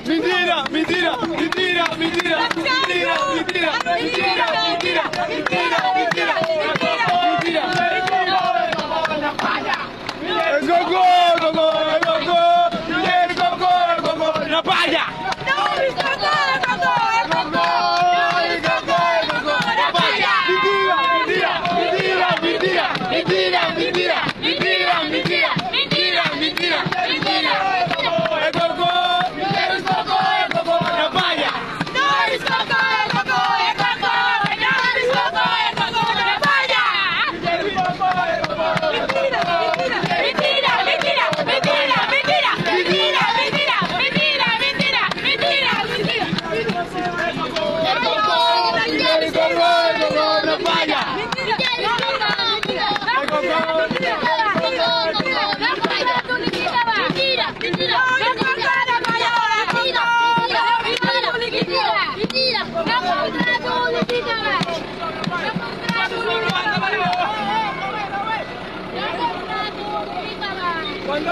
Mentira, mentira, mentira, mentira, mentira, mentira, mentira, mentira, mentira, mentira, el coco, el coco, el coco, el coco, el coco, la palla. No, el coco, el coco, el coco, El coco, el coco, la palla. Mentira, mentira, mentira, mentira, mentira, mentira, mentira, mentira, mentira, mentira, el coco, el coco, el coco, la palla. no, el coco, el coco, el coco, no, el coco, el coco, la palla. El coco, el coco, Mentira, mentira, mentira, mentira, mentira, mentira, mentira, mentira, mentira, mentira, mentira, mentira. el coco, el coco, la palla. Cuando